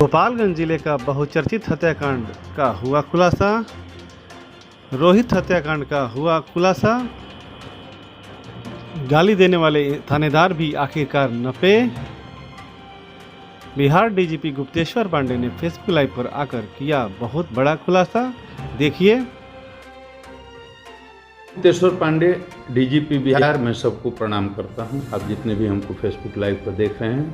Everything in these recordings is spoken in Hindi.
गोपालगंज जिले का बहुचर्चित हत्याकांड का हुआ खुलासा। रोहित हत्याकांड का हुआ खुलासा। गाली देने वाले थानेदार भी आखिरकार नपे। बिहार डीजीपी गुप्तेश्वर पांडे ने फेसबुक लाइव पर आकर किया बहुत बड़ा खुलासा। देखिए। गुप्तेश्वर पांडे, डीजीपी बिहार, मैं सबको प्रणाम करता हूं। आप जितने भी हमको फेसबुक लाइव पर देख रहे हैं,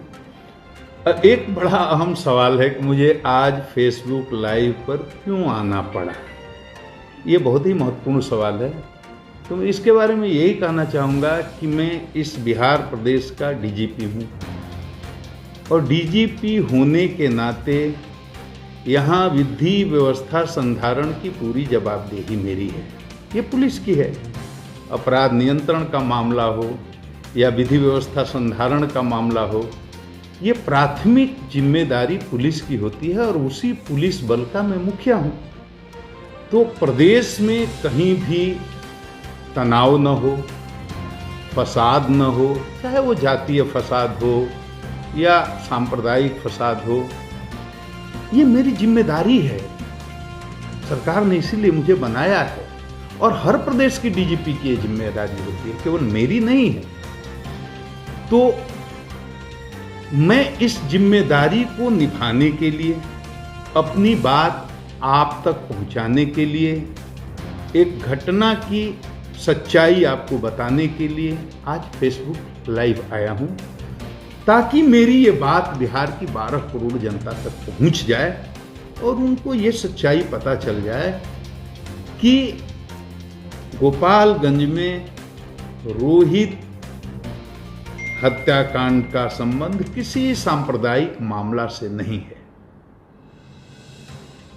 एक बड़ा अहम सवाल है कि मुझे आज फेसबुक लाइव पर क्यों आना पड़ा। ये बहुत ही महत्वपूर्ण सवाल है। तो इसके बारे में यही कहना चाहूँगा कि मैं इस बिहार प्रदेश का डीजीपी हूँ और डीजीपी होने के नाते यहाँ विधि व्यवस्था संधारण की पूरी जवाबदेही मेरी है। ये पुलिस की है। अपराध नियंत्रण का मामला हो या विधि व्यवस्था संधारण का मामला हो, ये प्राथमिक जिम्मेदारी पुलिस की होती है और उसी पुलिस बल का मैं मुखिया हूँ। तो प्रदेश में कहीं भी तनाव न हो, फसाद न हो, चाहे वो जातीय फसाद हो या सांप्रदायिक फसाद हो, ये मेरी जिम्मेदारी है। सरकार ने इसीलिए मुझे बनाया है और हर प्रदेश की डीजीपी की ये जिम्मेदारी होती है, केवल मेरी नहीं है। तो मैं इस जिम्मेदारी को निभाने के लिए, अपनी बात आप तक पहुंचाने के लिए, एक घटना की सच्चाई आपको बताने के लिए आज फेसबुक लाइव आया हूं, ताकि मेरी ये बात बिहार की 12 करोड़ जनता तक पहुंच जाए और उनको ये सच्चाई पता चल जाए कि गोपालगंज में रोहित हत्याकांड का संबंध किसी सांप्रदायिक मामला से नहीं है।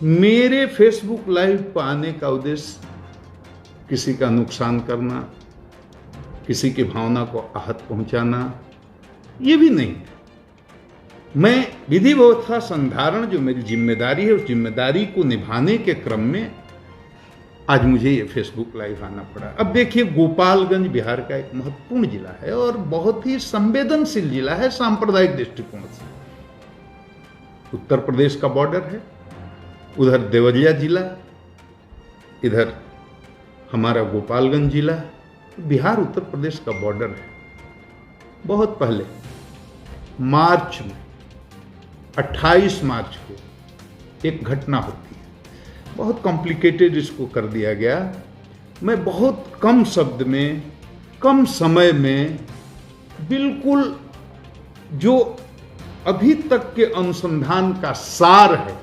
मेरे फेसबुक लाइव पर आने का उद्देश्य किसी का नुकसान करना, किसी की भावना को आहत पहुंचाना, ये भी नहीं है। मैं विधि व्यवस्था संधारण जो मेरी जिम्मेदारी है, उस जिम्मेदारी को निभाने के क्रम में आज मुझे ये फेसबुक लाइव आना पड़ा। अब देखिए, गोपालगंज बिहार का एक महत्वपूर्ण जिला है और बहुत ही संवेदनशील जिला है सांप्रदायिक दृष्टिकोण से। उत्तर प्रदेश का बॉर्डर है, उधर देवरिया जिला, इधर हमारा गोपालगंज जिला। बिहार उत्तर प्रदेश का बॉर्डर है। बहुत पहले मार्च में 28 मार्च को एक घटना होती है। बहुत कॉम्प्लिकेटेड इसको कर दिया गया। मैं बहुत कम शब्द में, कम समय में, बिल्कुल जो अभी तक के अनुसंधान का सार है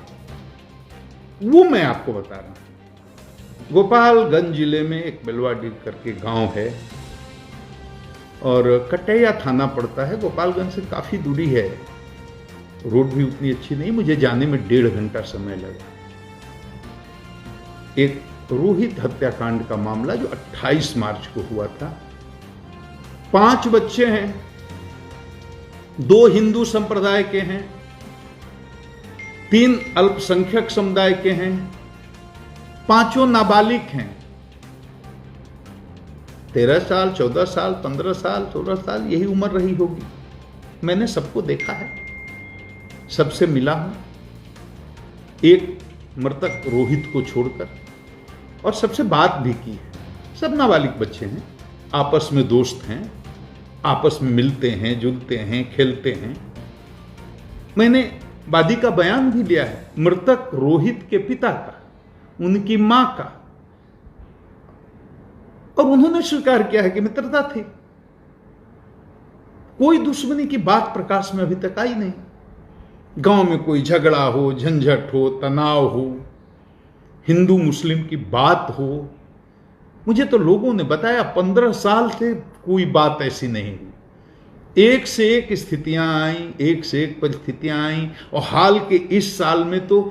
वो मैं आपको बता रहा हूं। गोपालगंज जिले में एक बेलवाडी करके गांव है और कटैया थाना पड़ता है। गोपालगंज से काफी दूरी है, रोड भी उतनी अच्छी नहीं, मुझे जाने में 1.5 घंटा समय लगा। एक रोहित हत्याकांड का मामला जो 28 मार्च को हुआ था। 5 बच्चे हैं, 2 हिंदू संप्रदाय के हैं, 3 अल्पसंख्यक समुदाय के हैं, 5 नाबालिग हैं। 13 साल, 14 साल, 15 साल, 16 साल, यही उम्र रही होगी। मैंने सबको देखा है, सबसे मिला हूं, एक मृतक रोहित को छोड़कर, और सबसे बात भी की है। सब नाबालिग बच्चे हैं, आपस में दोस्त हैं, आपस में मिलते हैं, जुलते हैं, खेलते हैं। मैंने वादी का बयान भी लिया है, मृतक रोहित के पिता का, उनकी मां का, और उन्होंने स्वीकार किया है कि मित्रता थी। कोई दुश्मनी की बात प्रकाश में अभी तक आई नहीं। गांव में कोई झगड़ा हो, झंझट हो, तनाव हो, हिंदू मुस्लिम की बात हो, मुझे तो लोगों ने बताया 15 साल से कोई बात ऐसी नहीं हुई। एक से एक स्थितियां आई, एक से एक परिस्थितियां आई, और हाल के इस साल में तो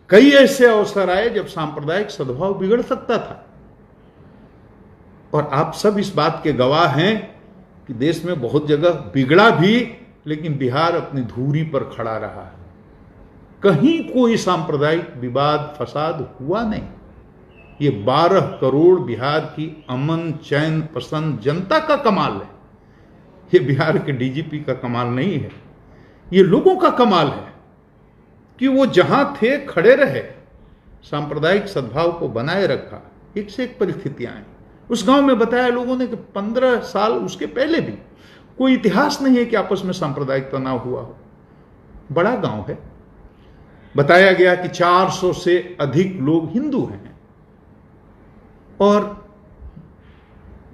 कई ऐसे अवसर आए जब सांप्रदायिक सद्भाव बिगड़ सकता था। और आप सब इस बात के गवाह हैं कि देश में बहुत जगह बिगड़ा भी, लेकिन बिहार अपनी धुरी पर खड़ा रहा है। कहीं कोई सांप्रदायिक विवाद फसाद हुआ नहीं। ये 12 करोड़ बिहार की अमन चैन पसंद जनता का कमाल है। ये बिहार के डीजीपी का कमाल नहीं है, ये लोगों का कमाल है। कि वो जहां थे खड़े रहे, सांप्रदायिक सद्भाव को बनाए रखा। एक से एक परिस्थितियां आई उस गांव में। बताया लोगों ने कि 15 साल उसके पहले भी कोई इतिहास नहीं है कि आपस में सांप्रदायिक तनाव हुआ हो। बड़ा गांव है। बताया गया कि 400 से अधिक लोग हिंदू हैं और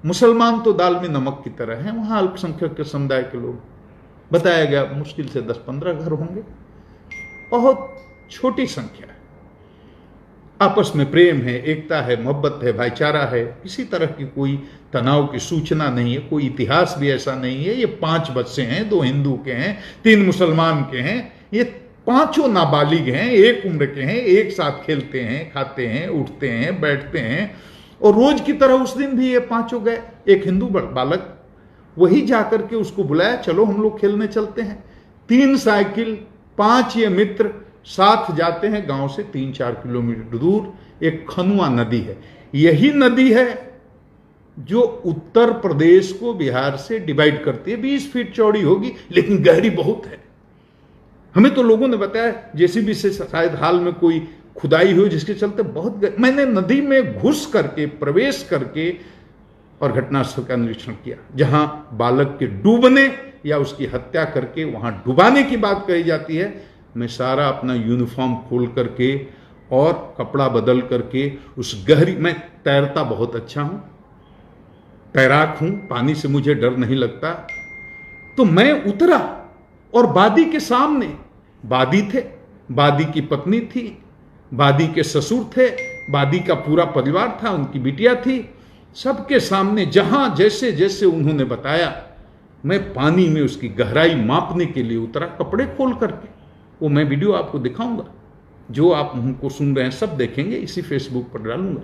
मुसलमान तो दाल में नमक की तरह हैं। वहां अल्पसंख्यक के समुदाय के लोग, बताया गया मुश्किल से 10-15 घर होंगे। बहुत छोटी संख्या है। आपस में प्रेम है, एकता है, मोहब्बत है, भाईचारा है। किसी तरह की कोई तनाव की सूचना नहीं है। कोई इतिहास भी ऐसा नहीं है। ये 5 बच्चे हैं, 2 हिंदू के हैं, 3 मुसलमान के हैं। ये 5 नाबालिग हैं, एक उम्र के हैं, एक साथ खेलते हैं, खाते हैं, उठते हैं, बैठते हैं। और रोज की तरह उस दिन भी ये 5 गए। एक हिंदू बालक, वही जाकर के उसको बुलाया, चलो हम लोग खेलने चलते हैं। 3 साइकिल, 5 ये मित्र साथ जाते हैं। गांव से 3-4 किलोमीटर दूर एक खनुआ नदी है। यही नदी है जो उत्तर प्रदेश को बिहार से डिवाइड करती है। 20 फीट चौड़ी होगी, लेकिन गहरी बहुत है। हमें तो लोगों ने बताया जेसीबी से शायद हाल में कोई खुदाई हुई, जिसके चलते बहुत मैंने नदी में घुस करके, प्रवेश करके और घटनास्थल का निरीक्षण किया। जहां बालक के डूबने या उसकी हत्या करके वहां डुबाने की बात कही जाती है, मैं सारा अपना यूनिफॉर्म खोल करके और कपड़ा बदल करके उस गहरी, मैं तैरता बहुत अच्छा हूं, तैराक हूं, पानी से मुझे डर नहीं लगता। तो मैं उतरा और बादी के सामने बादी थे, बादी की पत्नी थी, बादी के ससुर थे, बादी का पूरा परिवार था, उनकी बिटिया थी। सबके सामने जहां जैसे जैसे उन्होंने बताया, मैं पानी में उसकी गहराई मापने के लिए उतरा, कपड़े खोल करके। वो मैं वीडियो आपको दिखाऊंगा, जो आप हमको सुन रहे हैं सब देखेंगे, इसी फेसबुक पर डालूंगा।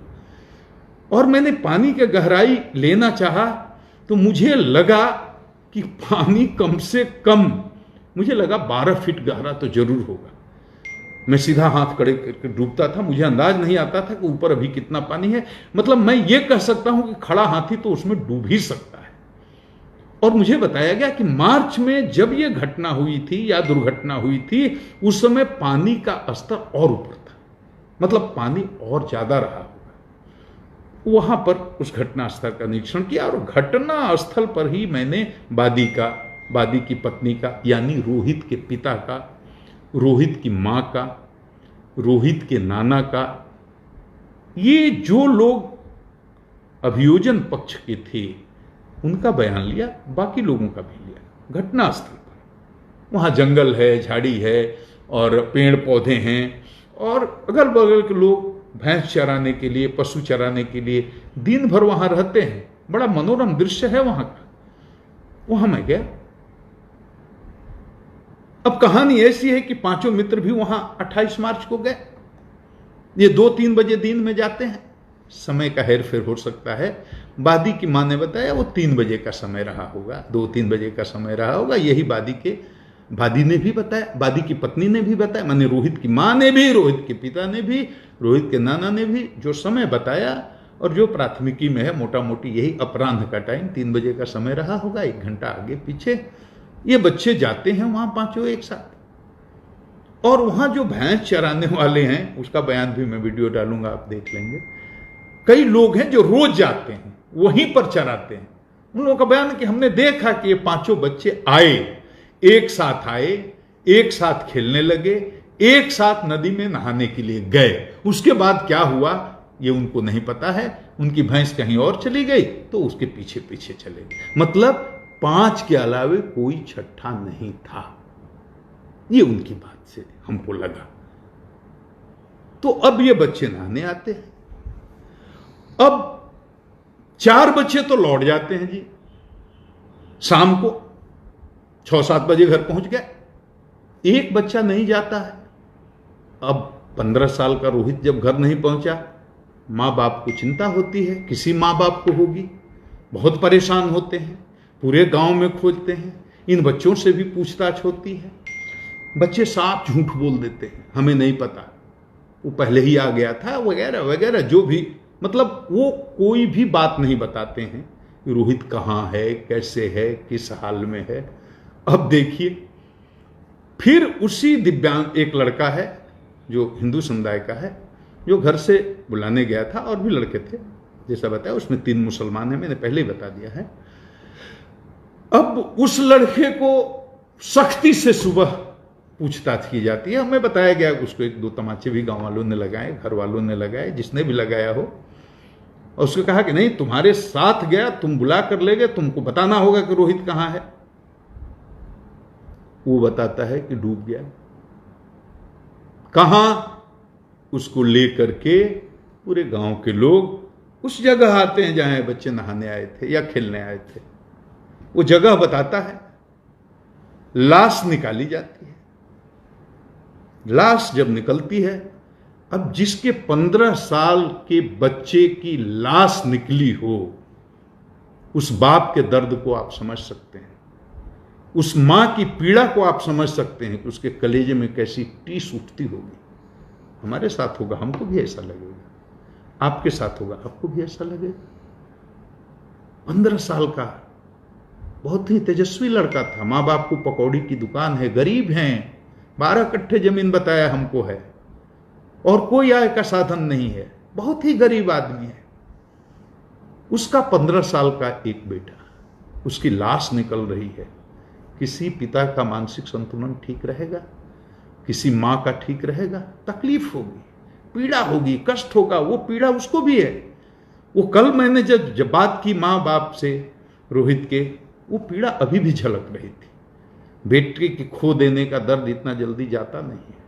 और मैंने पानी की गहराई लेना चाहा तो मुझे लगा कि पानी कम से कम, मुझे लगा 12 फीट गहरा तो जरूर होगा। मैं सीधा हाथ खड़े करके डूबता था। मुझे अंदाज नहीं आता था कि ऊपर अभी कितना पानी है। मतलब मैं ये कह सकता हूं कि खड़ा हाथी तो उसमें डूब ही सकता है। और मुझे बताया गया कि मार्च में जब यह घटना हुई थी या दुर्घटना हुई थी, उस समय पानी का स्तर और ऊपर था, मतलब पानी और ज्यादा रहा होगा। वहां पर उस घटना स्थल का निरीक्षण किया और घटना स्थल पर ही मैंने बादी की पत्नी का, यानी रोहित के पिता का, रोहित की मां का, रोहित के नाना का, ये जो लोग अभियोजन पक्ष के थे उनका बयान लिया, बाकी लोगों का भी लिया। घटनास्थल पर वहां जंगल है, झाड़ी है और पेड़ पौधे हैं और अगल बगल के लोग भैंस चराने के लिए, पशु चराने के लिए दिन भर वहां रहते हैं। बड़ा मनोरम दृश्य है वहां का। वहां मैं गया। अब कहानी ऐसी है कि 5 मित्र भी वहां 28 मार्च को गए। ये 2-3 बजे दिन में जाते हैं। समय का हेरफेर हो सकता है। बादी की मां ने बताया वो 3 बजे का समय रहा होगा, 2-3 बजे का समय रहा होगा। यही बादी ने भी बताया, बादी की पत्नी ने भी बताया, माने रोहित की मां ने भी, रोहित के पिता ने भी, रोहित के नाना ने भी जो समय बताया और जो प्राथमिकी में है, मोटा मोटी यही अपराह्न का टाइम 3 बजे का समय रहा होगा, 1 घंटा आगे पीछे। ये बच्चे जाते हैं वहां 5 एक साथ। और वहां जो भैंस चराने वाले हैं उसका बयान भी मैं वीडियो डालूंगा, आप देख लेंगे। कई लोग हैं जो रोज जाते हैं, वहीं पर चराते हैं। उन लोगों का बयान है कि हमने देखा कि ये 5 बच्चे आए, एक साथ खेलने लगे, एक साथ नदी में नहाने के लिए गए। उसके बाद क्या हुआ ये उनको नहीं पता है। उनकी भैंस कहीं और चली गई तो उसके पीछे पीछे चले गए। मतलब 5 के अलावे कोई छठा नहीं था। ये उनकी बात से हमको लगा। तो अब ये बच्चे नहाने आते हैं। अब 4 बच्चे तो लौट जाते हैं जी, शाम को 6-7 बजे घर पहुंच गए। एक बच्चा नहीं जाता है। अब 15 साल का रोहित जब घर नहीं पहुंचा, मां बाप को चिंता होती है, किसी मां बाप को होगी, बहुत परेशान होते हैं, पूरे गांव में खोजते हैं, इन बच्चों से भी पूछताछ होती है। बच्चे साफ झूठ बोल देते हैं, हमें नहीं पता, वो पहले ही आ गया था, वगैरह वगैरह, जो भी, मतलब वो कोई भी बात नहीं बताते हैं कि रोहित कहाँ है, कैसे है, किस हाल में है। अब देखिए फिर उसी दिव्यांग एक लड़का है जो हिंदू समुदाय का है, जो घर से बुलाने गया था, और भी लड़के थे जैसा बताया, उसमें 3 मुसलमान हैं, मैंने पहले ही बता दिया है। अब उस लड़के को सख्ती से सुबह पूछताछ की जाती है। हमें बताया गया कि उसको 1-2 तमाचे भी गांव वालों ने लगाए, घर वालों ने लगाए, जिसने भी लगाया हो, और उसको कहा कि नहीं, तुम्हारे साथ गया, तुम बुला कर ले गए, तुमको बताना होगा कि रोहित कहां है। वो बताता है कि डूब गया। कहां? उसको लेकर के पूरे गांव के लोग उस जगह आते हैं जहां बच्चे नहाने आए थे या खेलने आए थे। वो जगह बताता है, लाश निकाली जाती है। लाश जब निकलती है, अब जिसके 15 साल के बच्चे की लाश निकली हो, उस बाप के दर्द को आप समझ सकते हैं, उस मां की पीड़ा को आप समझ सकते हैं कि उसके कलेजे में कैसी टीस उठती होगी। हमारे साथ होगा, हमको भी ऐसा लगेगा, आपके साथ होगा, आपको भी ऐसा लगेगा। 15 साल का बहुत ही तेजस्वी लड़का था, मां बाप को पकौड़ी की दुकान है, गरीब हैं, 12 कट्ठे जमीन बताया हमको है, और कोई आय का साधन नहीं है, बहुत ही गरीब आदमी है। उसका 15 साल का एक बेटा, उसकी लाश निकल रही है। किसी पिता का मानसिक संतुलन ठीक रहेगा? किसी मां का ठीक रहेगा? तकलीफ होगी, पीड़ा होगी, कष्ट होगा। वो पीड़ा उसको भी है। वो कल मैंने जब बात की मां बाप से रोहित के, वो पीड़ा अभी भी झलक रही थी। बेटे की खो देने का दर्द इतना जल्दी जाता नहीं है।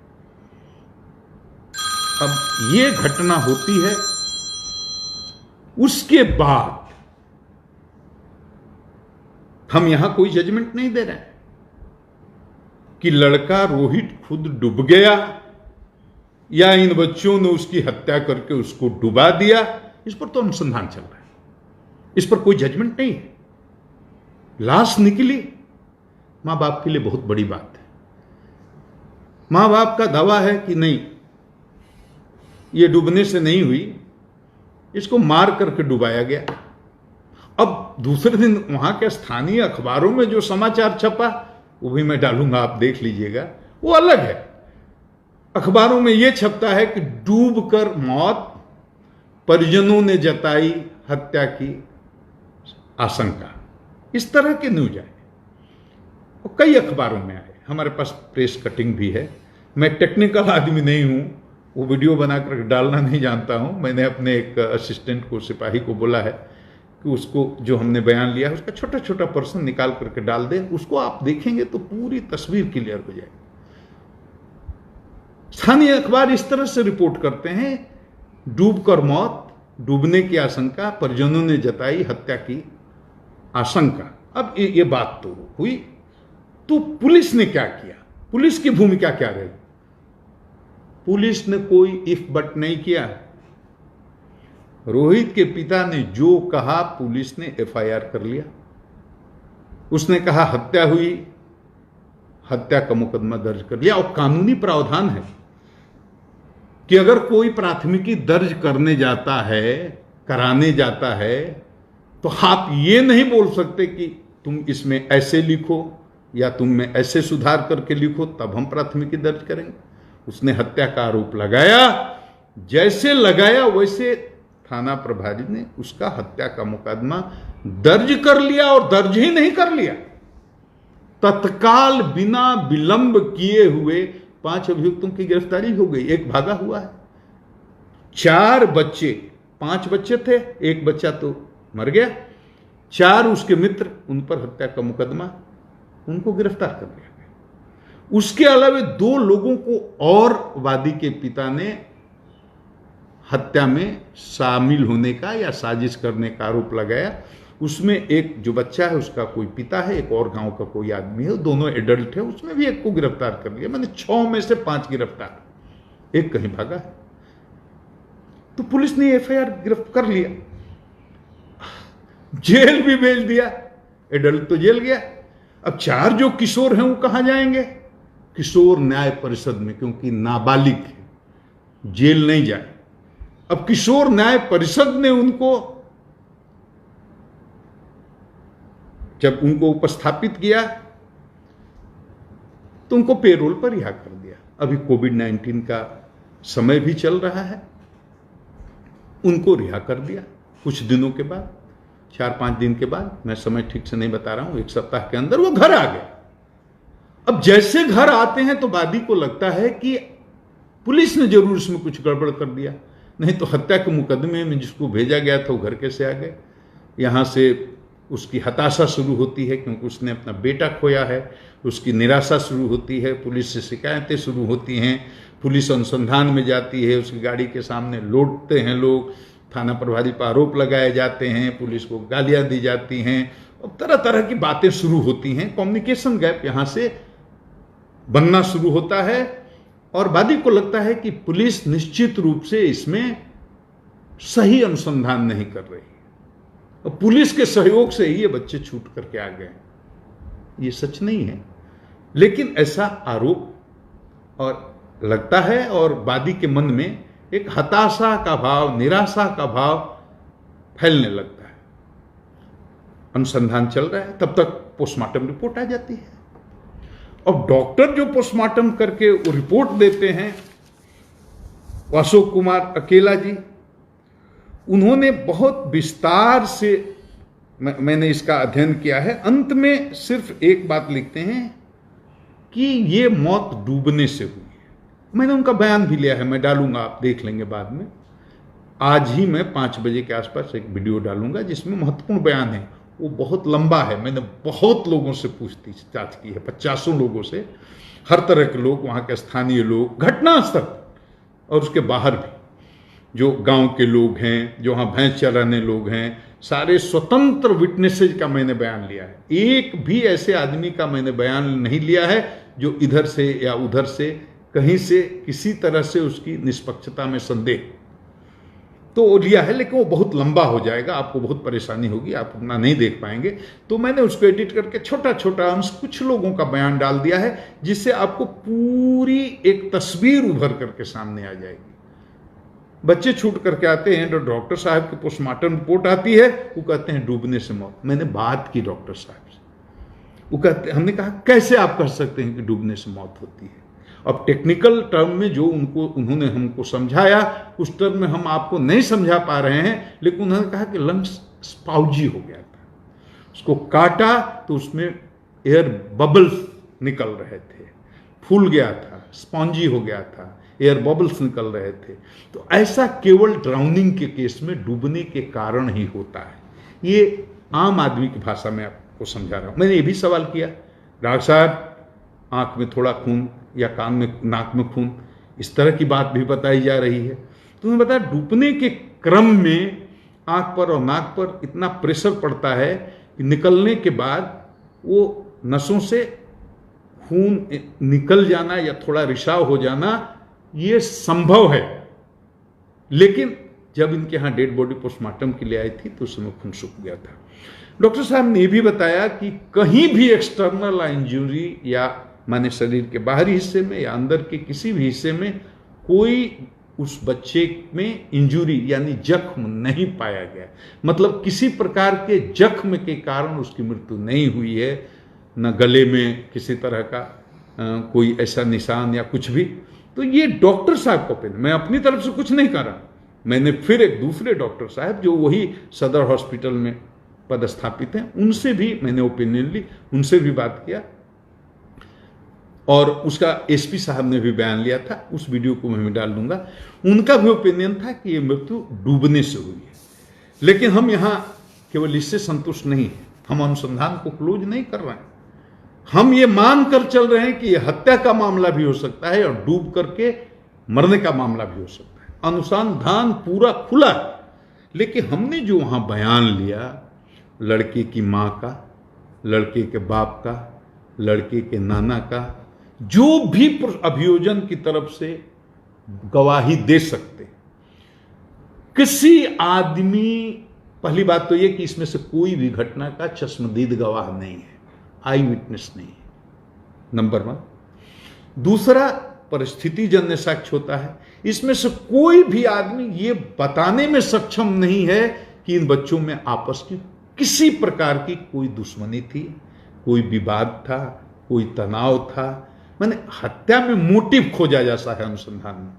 अब ये घटना होती है, उसके बाद हम यहां कोई जजमेंट नहीं दे रहे हैं कि लड़का रोहित खुद डूब गया या इन बच्चों ने उसकी हत्या करके उसको डुबा दिया। इस पर तो अनुसंधान चल रहा है, इस पर कोई जजमेंट नहीं है। लाश निकली, मां बाप के लिए बहुत बड़ी बात है। मां बाप का दावा है कि नहीं, ये डूबने से नहीं हुई, इसको मार करके डुबाया गया। अब दूसरे दिन वहां के स्थानीय अखबारों में जो समाचार छपा, वो भी मैं डालूंगा, आप देख लीजिएगा, वो अलग है। अखबारों में यह छपता है कि डूबकर मौत, परिजनों ने जताई हत्या की आशंका। इस तरह के न्यूज आए और कई अखबारों में आए। हमारे पास प्रेस कटिंग भी है। मैं टेक्निकल आदमी नहीं हूं, वो वीडियो बनाकर डालना नहीं जानता हूं। मैंने अपने एक असिस्टेंट को, सिपाही को बोला है कि उसको जो हमने बयान लिया है उसका छोटा छोटा पर्सन निकाल करके डाल दे। उसको आप देखेंगे तो पूरी तस्वीर क्लियर हो जाएगी। स्थानीय अखबार इस तरह से रिपोर्ट करते हैं, डूबकर मौत, डूबने की आशंका, परिजनों ने जताई हत्या की आशंका। अब ये बात तो हुई, तो पुलिस ने क्या किया? पुलिस की भूमिका क्या रही? पुलिस ने कोई इफ बट नहीं किया। रोहित के पिता ने जो कहा, पुलिस ने एफआईआर कर लिया। उसने कहा हत्या हुई, हत्या का मुकदमा दर्ज कर लिया। और कानूनी प्रावधान है कि अगर कोई प्राथमिकी दर्ज करने जाता है, कराने जाता है, तो आप ये नहीं बोल सकते कि तुम इसमें ऐसे लिखो या तुम में ऐसे सुधार करके लिखो तब हम प्राथमिकी दर्ज करेंगे। उसने हत्या का आरोप लगाया, जैसे लगाया वैसे थाना प्रभारी ने उसका हत्या का मुकदमा दर्ज कर लिया। और दर्ज ही नहीं कर लिया, तत्काल बिना विलंब किए हुए 5 अभियुक्तों की गिरफ्तारी हो गई। एक भागा हुआ है। 4 बच्चे, 5 बच्चे थे, एक बच्चा तो मर गया, 4 उसके मित्र, उन पर हत्या का मुकदमा, उनको गिरफ्तार कर लिया गया। उसके अलावा 2 लोगों को और वादी के पिता ने हत्या में शामिल होने का या साजिश करने का आरोप लगाया। उसमें एक जो बच्चा है उसका कोई पिता है, एक और गांव का कोई आदमी है, दोनों एडल्ट है। उसमें भी एक को गिरफ्तार कर लिया। मैंने 6 में से 5 गिरफ्तार, एक कहीं भागा है। तो पुलिस ने एफआईआर गिरफ्त कर लिया, जेल भी भेज दिया। एडल्ट तो जेल गया। अब 4 जो किशोर हैं वो कहां जाएंगे? किशोर न्याय परिषद में, क्योंकि नाबालिग है, जेल नहीं जाए। अब किशोर न्याय परिषद ने उनको, जब उनको उपस्थापित किया तो उनको पेरोल पर रिहा कर दिया। अभी कोविड-19 का समय भी चल रहा है, उनको रिहा कर दिया कुछ दिनों के बाद, 4-5 दिन के बाद, मैं समय ठीक से नहीं बता रहा हूं, 1 सप्ताह के अंदर वो घर आ गए। अब जैसे घर आते हैं तो वादी को लगता है कि पुलिस ने जरूर इसमें कुछ गड़बड़ कर दिया, नहीं तो हत्या के मुकदमे में जिसको भेजा गया था वो घर कैसे आ गए। यहां से उसकी हताशा शुरू होती है क्योंकि उसने अपना बेटा खोया है, उसकी निराशा शुरू होती है, पुलिस से शिकायतें शुरू होती हैं, पुलिस अनुसंधान में जाती है, उसकी गाड़ी के सामने लौटते हैं लोग, थाना प्रभारी पर आरोप लगाए जाते हैं, पुलिस को गालियां दी जाती हैं और तरह तरह की बातें शुरू होती हैं। कम्युनिकेशन गैप यहां से बनना शुरू होता है और वादी को लगता है कि पुलिस निश्चित रूप से इसमें सही अनुसंधान नहीं कर रही और पुलिस के सहयोग से ही ये बच्चे छूट करके आ गए। ये सच नहीं है, लेकिन ऐसा आरोप और लगता है और वादी के मन में एक हताशा का भाव, निराशा का भाव फैलने लगता है। अनुसंधान चल रहा है, तब तक पोस्टमार्टम रिपोर्ट आ जाती है। अब डॉक्टर जो पोस्टमार्टम करके वो रिपोर्ट देते हैं, अशोक कुमार अकेला जी, उन्होंने बहुत विस्तार से मैंने इसका अध्ययन किया है। अंत में सिर्फ एक बात लिखते हैं कि ये मौत डूबने से हुई है। मैंने उनका बयान भी लिया है, मैं डालूंगा, आप देख लेंगे बाद में। आज ही मैं 5 बजे के आसपास एक वीडियो डालूंगा जिसमें महत्वपूर्ण बयान है। वो बहुत लंबा है, मैंने बहुत लोगों से पूछताछ की है, 50 लोगों से, हर तरह के लोग, वहाँ के स्थानीय लोग, घटनास्थल और उसके बाहर भी जो गांव के लोग हैं, जो वहाँ भैंस चराने लोग हैं, सारे स्वतंत्र विटनेसेज का मैंने बयान लिया है। एक भी ऐसे आदमी का मैंने बयान नहीं लिया है जो इधर से या उधर से कहीं से किसी तरह से उसकी निष्पक्षता में संदेह तो लिया है, लेकिन वो बहुत लंबा हो जाएगा, आपको बहुत परेशानी होगी, आप उतना नहीं देख पाएंगे। तो मैंने उसको एडिट करके छोटा छोटा अंश कुछ लोगों का बयान डाल दिया है, जिससे आपको पूरी एक तस्वीर उभर करके सामने आ जाएगी। बच्चे छूट करके आते हैं तो डॉक्टर साहब की पोस्टमार्टम रिपोर्ट आती है, वो कहते हैं डूबने से मौत। मैंने बात की डॉक्टर साहब से, वो कहते, हमने कहा कैसे आप कह सकते हैं कि डूबने से मौत होती है। अब टेक्निकल टर्म में जो उन्होंने हमको समझाया, उस टर्म में हम आपको नहीं समझा पा रहे हैं, लेकिन उन्होंने कहा कि लंग्स स्पाउजी हो गया था, उसको काटा तो उसमें एयर बबल्स निकल रहे थे, फूल गया था, स्पॉन्जी हो गया था, एयर बबल्स निकल रहे थे। तो ऐसा केवल ड्राउनिंग के केस में डूबने के कारण ही होता है। ये आम आदमी की भाषा में आपको समझा रहा हूं। मैंने ये भी सवाल किया, डॉक्टर साहब आंख में थोड़ा खून या कान में, नाक में खून, इस तरह की बात भी बताई जा रही है। तो उन्होंने बताया डूबने के क्रम में आंख पर और नाक पर इतना प्रेशर पड़ता है कि निकलने के बाद वो नसों से खून निकल जाना या थोड़ा रिसाव हो जाना ये संभव है। लेकिन जब इनके यहाँ डेड बॉडी पोस्टमार्टम के लिए आई थी तो उस समय खून सूख गया था। डॉक्टर साहब ने भी बताया कि कहीं भी एक्सटर्नल इंजरी या माने शरीर के बाहरी हिस्से में या अंदर के किसी भी हिस्से में कोई उस बच्चे में इंजरी यानी जख्म नहीं पाया गया। मतलब किसी प्रकार के जख्म के कारण उसकी मृत्यु नहीं हुई है, न गले में किसी तरह का कोई ऐसा निशान या कुछ भी। तो ये डॉक्टर साहब को ओपिनियन, मैं अपनी तरफ से कुछ नहीं कर रहा। मैंने फिर एक दूसरे डॉक्टर साहब जो वही सदर हॉस्पिटल में पदस्थापित हैं, उनसे भी मैंने ओपिनियन ली, उनसे भी बात किया और उसका एसपी साहब ने भी बयान लिया था, उस वीडियो को मैं डाल दूंगा। उनका भी ओपिनियन था कि ये मृत्यु डूबने से हुई है। लेकिन हम यहाँ केवल इससे संतुष्ट नहीं हैं, हम अनुसंधान को क्लोज नहीं कर रहे हैं। हम ये मान कर चल रहे हैं कि ये हत्या का मामला भी हो सकता है और डूब करके मरने का मामला भी हो सकता है। अनुसंधान पूरा खुला है, लेकिन हमने जो वहां बयान लिया लड़के की मां का, लड़के के बाप का, लड़के के नाना का, जो भी अभियोजन की तरफ से गवाही दे सकते, किसी आदमी, पहली बात तो यह कि इसमें से कोई भी घटना का चश्मदीद गवाह नहीं है, आई विटनेस नहीं है, नंबर 1। दूसरा, परिस्थिति जन्य साक्ष्य होता है। इसमें से कोई भी आदमी ये बताने में सक्षम नहीं है कि इन बच्चों में आपस की किसी प्रकार की कोई दुश्मनी थी, कोई विवाद था, कोई तनाव था। मैंने हत्या में मोटिव खोजा जाता है अनुसंधान में।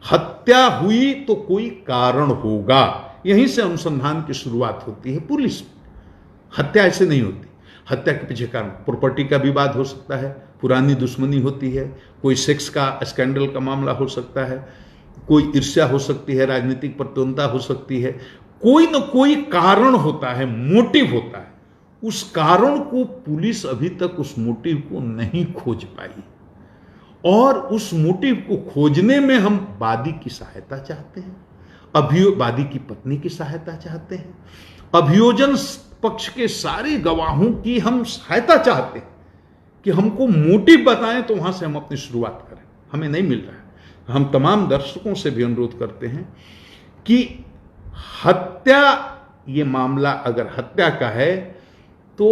हत्या हुई तो कोई कारण होगा, यहीं से अनुसंधान की शुरुआत होती है पुलिस। हत्या ऐसे नहीं होती। हत्या के पीछे कारण प्रॉपर्टी का विवाद हो सकता है, पुरानी दुश्मनी होती है, कोई सेक्स का स्कैंडल का मामला हो सकता है, कोई ईर्ष्या हो सकती है, राजनीतिक प्रतिद्वंद्विता हो सकती है, कोई न कोई कारण होता है, मोटिव होता है। उस कारण को पुलिस अभी तक उस मोटिव को नहीं खोज पाई, और उस मोटिव को खोजने में हम वादी की सहायता चाहते हैं, वादी की पत्नी की सहायता चाहते हैं, अभियोजन पक्ष के सारे गवाहों की हम सहायता चाहते हैं कि हमको मोटिव बताएं, तो वहां से हम अपनी शुरुआत करें। हमें नहीं मिल रहा है। हम तमाम दर्शकों से भी अनुरोध करते हैं कि हत्या, ये मामला अगर हत्या का है तो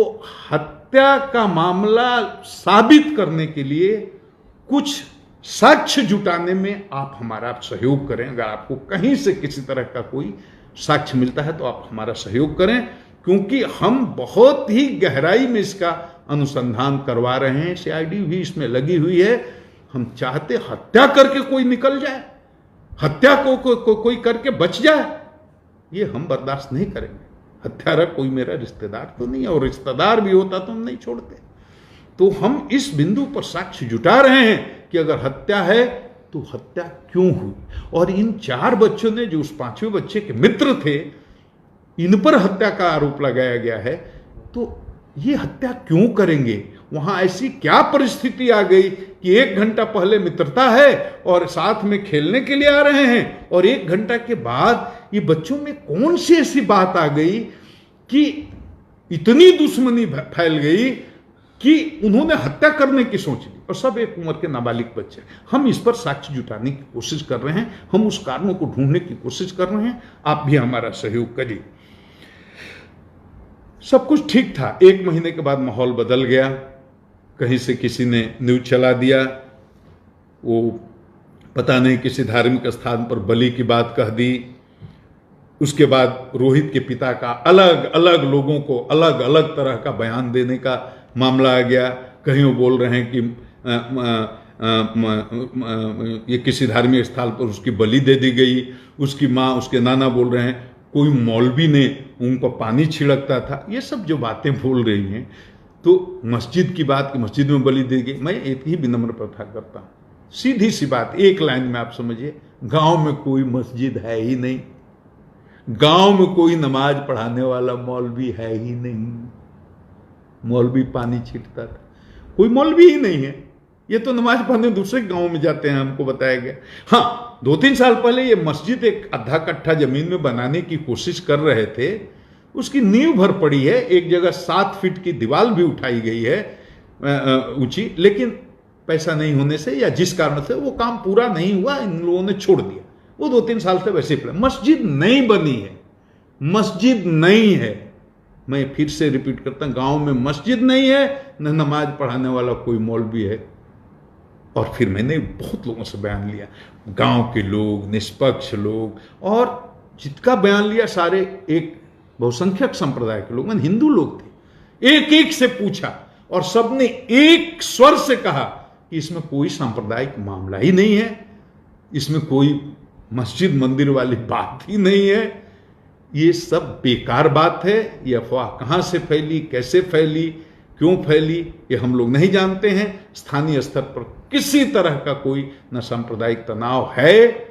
हत्या का मामला साबित करने के लिए कुछ साक्ष्य जुटाने में आप हमारा सहयोग करें। अगर आपको कहीं से किसी तरह का कोई साक्ष्य मिलता है तो आप हमारा सहयोग करें, क्योंकि हम बहुत ही गहराई में इसका अनुसंधान करवा रहे हैं। सीआईडी भी इसमें लगी हुई है। हम चाहते हत्या करके कोई निकल जाए, हत्या को कोई करके बच जाए, ये हम बर्दाश्त नहीं करेंगे। हत्यारा कोई मेरा रिश्तेदार तो नहीं है, और रिश्तेदार भी होता तो हम नहीं छोड़ते। तो हम इस बिंदु पर साक्ष्य जुटा रहे हैं कि अगर हत्या है तो हत्या क्यों हुई, और इन 4 बच्चों ने, जो उस 5वें बच्चे के मित्र थे, इन पर हत्या का आरोप लगाया गया है। तो ये हत्या क्यों करेंगे? वहां ऐसी क्या परिस्थिति आ गई कि 1 घंटा पहले मित्रता है और साथ में खेलने के लिए आ रहे हैं, और 1 घंटा के बाद ये बच्चों में कौन सी ऐसी बात आ गई कि इतनी दुश्मनी फैल गई कि उन्होंने हत्या करने की सोच ली, और सब एक उम्र के नाबालिग बच्चे। हम इस पर साक्ष्य जुटाने की कोशिश कर रहे हैं, हम उस कारणों को ढूंढने की कोशिश कर रहे हैं। आप भी हमारा सहयोग करिए। सब कुछ ठीक था, 1 महीने के बाद माहौल बदल गया। कहीं से किसी ने न्यूज चला दिया, वो पता नहीं किसी धार्मिक स्थान पर बलि की बात कह दी। उसके बाद रोहित के पिता का अलग अलग लोगों को अलग अलग तरह का बयान देने का मामला आ गया। कहीं वो बोल रहे हैं कि ये किसी धार्मिक स्थल पर उसकी बलि दे दी गई। उसकी माँ, उसके नाना बोल रहे हैं कोई मौलवी ने उन पर पानी छिड़कता था। ये सब जो बातें बोल रही हैं, तो मस्जिद की बात कि मस्जिद में बलि दी गई। मैं एक ही विनम्र प्रार्थना करता हूँ, सीधी सी बात, एक लाइन में आप समझिए, गांव में कोई मस्जिद है ही नहीं, गांव में कोई नमाज पढ़ाने वाला मौलवी है ही नहीं। मौलवी पानी छींटता था, कोई मौलवी ही नहीं है। ये तो नमाज पढ़ने दूसरे गांव में जाते हैं, हमको बताया गया। हाँ, 2-3 साल पहले ये मस्जिद एक आधा कट्ठा जमीन में बनाने की कोशिश कर रहे थे, उसकी नींव भर पड़ी है, एक जगह 7 फीट की दीवार भी उठाई गई है ऊंची, लेकिन पैसा नहीं होने से या जिस कारण से वो काम पूरा नहीं हुआ, इन लोगों ने छोड़ दिया। वो 2-3 साल से वैसे ही पड़ा। मस्जिद नहीं बनी है, मस्जिद नहीं है। मैं फिर से रिपीट करता हूं, गांव में मस्जिद नहीं है, न नमाज पढ़ाने वाला कोई मौलवी है। और फिर मैंने बहुत लोगों से बयान लिया, गांव के लोग, निष्पक्ष लोग, और जिसका बयान लिया सारे एक बहुसंख्यक संप्रदाय के लोग, हिंदू लोग थे। एक एक से पूछा और सबने एक स्वर से कहा कि इसमें कोई सांप्रदायिक मामला ही नहीं है, इसमें कोई मस्जिद मंदिर वाली बात ही नहीं है, ये सब बेकार बात है। ये अफवाह कहां से फैली, कैसे फैली, क्यों फैली, ये हम लोग नहीं जानते हैं। स्थानीय स्तर पर किसी तरह का कोई न सांप्रदायिक तनाव है,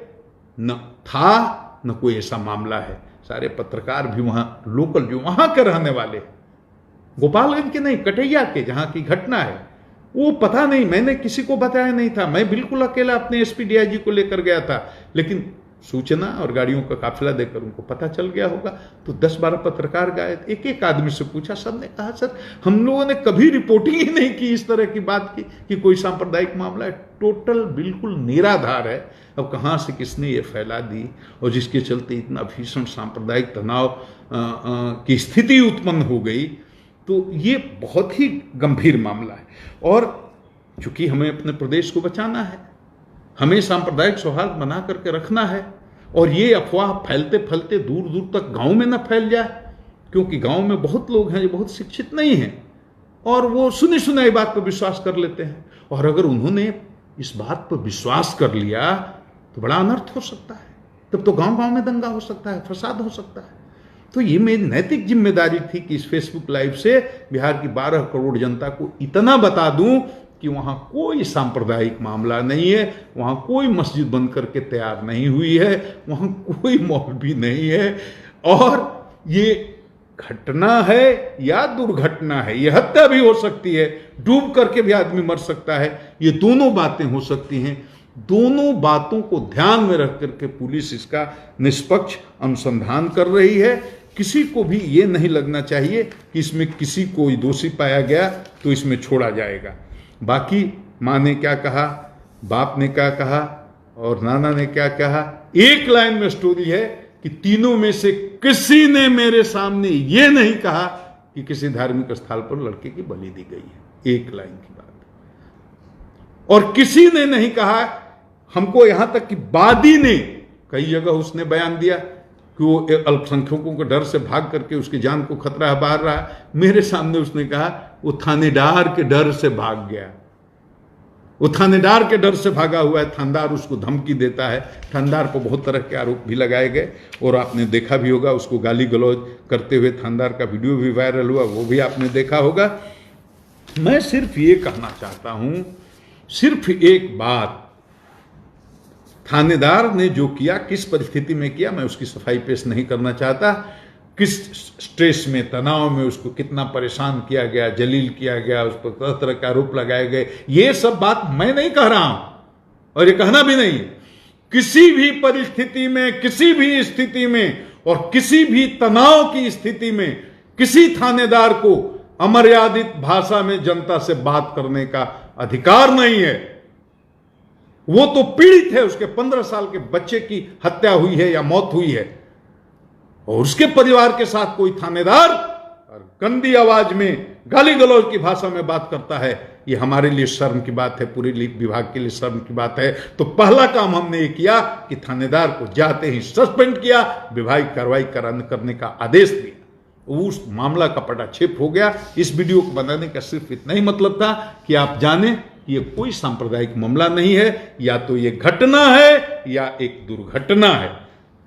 न था, न कोई ऐसा मामला है। सारे पत्रकार भी वहां लोकल, जो वहां के रहने वाले, गोपालगंज के नहीं, कटैया के, जहां की घटना है, वो पता नहीं, मैंने किसी को बताया नहीं था। मैं बिल्कुल अकेला अपने एसपी डीआईजी को लेकर गया था, लेकिन सूचना और गाड़ियों का काफिला देकर उनको पता चल गया होगा। तो 10-12 पत्रकार गए, एक एक आदमी से पूछा, सबने कहा सर हम लोगों ने कभी रिपोर्टिंग ही नहीं की इस तरह की बात की कि कोई सांप्रदायिक मामला है। टोटल बिल्कुल निराधार है। अब कहां से किसने ये फैला दी, और जिसके चलते इतना भीषण सांप्रदायिक तनाव की स्थिति उत्पन्न हो गई, तो ये बहुत ही गंभीर मामला है। और चूंकि हमें अपने प्रदेश को बचाना है, हमें सांप्रदायिक सौहार्द बना करके रखना है, और ये अफवाह फैलते फैलते दूर दूर तक गांव में न फैल जाए, क्योंकि गांव में बहुत लोग हैं जो बहुत शिक्षित नहीं हैं, और वो सुनी सुनाई बात पर विश्वास कर लेते हैं, और अगर उन्होंने इस बात पर विश्वास कर लिया तो बड़ा अनर्थ हो सकता है। तब तो गांव गांव में दंगा हो सकता है, फसाद हो सकता है। तो ये मेरी नैतिक जिम्मेदारी थी कि इस फेसबुक लाइव से बिहार की 12 करोड़ जनता को इतना बता दूं कि वहां कोई सांप्रदायिक मामला नहीं है, वहां कोई मस्जिद बंद करके तैयार नहीं हुई है, वहां कोई मौलवी नहीं है, और ये घटना है या दुर्घटना है, ये हत्या भी हो सकती है, डूब करके भी आदमी मर सकता है, ये दोनों बातें हो सकती हैं। दोनों बातों को ध्यान में रख करके पुलिस इसका निष्पक्ष अनुसंधान कर रही है। किसी को भी ये नहीं लगना चाहिए कि इसमें किसी को दोषी पाया गया तो इसमें छोड़ा जाएगा। बाकी माँ ने क्या कहा, बाप ने क्या कहा और नाना ने क्या कहा, एक लाइन में स्टोरी है कि तीनों में से किसी ने मेरे सामने ये नहीं कहा कि किसी धार्मिक स्थल पर लड़के की बलि दी गई है। एक लाइन की बात। और किसी ने नहीं कहा, हमको यहां तक कि वादी ने कई जगह उसने बयान दिया कि वो अल्पसंख्यकों के डर से भाग करके उसकी जान को खतरा बाहर रहा। मेरे सामने उसने कहा वो थानेदार के डर से भाग गया, वो थानेदार के डर से भागा हुआ है, थानेदार उसको धमकी देता है। थानेदार पर बहुत तरह के आरोप भी लगाए गए और आपने देखा भी होगा, उसको गाली गलौज करते हुए थानेदार का वीडियो भी वायरल हुआ, वो भी आपने देखा होगा। मैं सिर्फ ये कहना चाहता हूं, सिर्फ एक बात, थानेदार ने जो किया, किस परिस्थिति में किया, मैं उसकी सफाई पेश नहीं करना चाहता। किस स्ट्रेस में, तनाव में उसको कितना परेशान किया गया, जलील किया गया, उस पर तरह तरह के आरोप लगाए गए, ये सब बात मैं नहीं कह रहा हूं और ये कहना भी नहीं। किसी भी परिस्थिति में, किसी भी स्थिति में और किसी भी तनाव की स्थिति में किसी थानेदार को अमर्यादित भाषा में जनता से बात करने का अधिकार नहीं है। वो तो पीड़ित है, उसके 15 साल के बच्चे की हत्या हुई है या मौत हुई है, और उसके परिवार के साथ कोई थानेदार और गंदी आवाज में गाली गलौज की भाषा में बात करता है, ये हमारे लिए शर्म की बात है, पूरे विभाग के लिए शर्म की बात है। तो पहला काम हमने ये किया कि थानेदार को जाते ही सस्पेंड किया, विभागीय कार्रवाई करने का आदेश दिया। उस मामला का पटाक्षेप हो गया। इस वीडियो को बनाने का सिर्फ इतना ही मतलब था कि आप जाने कि ये कोई सांप्रदायिक मामला नहीं है, या तो ये घटना है या एक दुर्घटना है।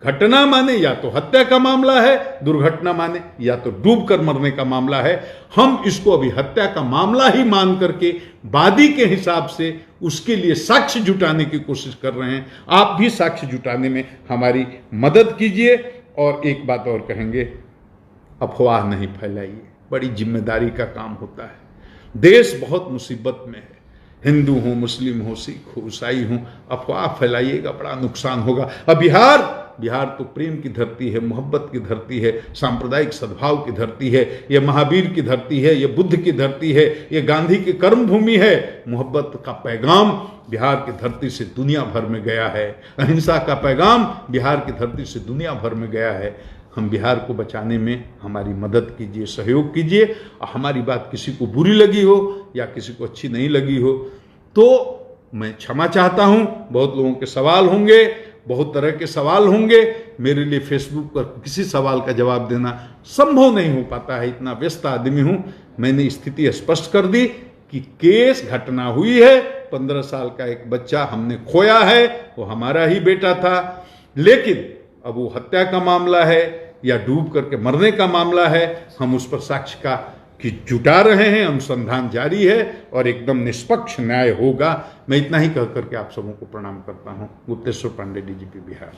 घटना माने या तो हत्या का मामला है, दुर्घटना माने या तो डूब कर मरने का मामला है। हम इसको अभी हत्या का मामला ही मान करके वादी के हिसाब से उसके लिए साक्ष्य जुटाने की कोशिश कर रहे हैं। आप भी साक्ष्य जुटाने में हमारी मदद कीजिए। और एक बात और कहेंगे, अफवाह नहीं फैलाइए, बड़ी जिम्मेदारी का काम होता है। देश बहुत मुसीबत में है, हिंदू हो, मुस्लिम हो, सिख हो, ईसाई हो, अफवाह फैलाइएगा बड़ा नुकसान होगा। अब बिहार तो प्रेम की धरती है, मोहब्बत की धरती है, सांप्रदायिक सद्भाव की धरती है, ये महावीर की धरती है, ये बुद्ध की धरती है, ये गांधी की कर्म भूमि है। मोहब्बत का पैगाम बिहार की धरती से दुनिया भर में गया है, अहिंसा का पैगाम बिहार की धरती से दुनिया भर में गया है। हम बिहार को बचाने में हमारी मदद कीजिए, सहयोग कीजिए। और हमारी बात किसी को बुरी लगी हो या किसी को अच्छी नहीं लगी हो तो मैं क्षमा चाहता हूं। बहुत लोगों के सवाल होंगे, बहुत तरह के सवाल होंगे। मेरे लिए फेसबुक पर किसी सवाल का जवाब देना संभव नहीं हो पाता है, इतना व्यस्त आदमी हूं। मैंने स्थिति स्पष्ट कर दी कि केस घटना हुई है, 15 साल का एक बच्चा हमने खोया है, वो हमारा ही बेटा था। लेकिन अब वो हत्या का मामला है या डूब करके मरने का मामला है, हम उस पर साक्ष्य का कि जुटा रहे हैं, अनुसंधान जारी है और एकदम निष्पक्ष न्याय होगा। मैं इतना ही कह करके आप सबों को प्रणाम करता हूं। गुप्तेश्वर पांडे, डीजीपी बिहार।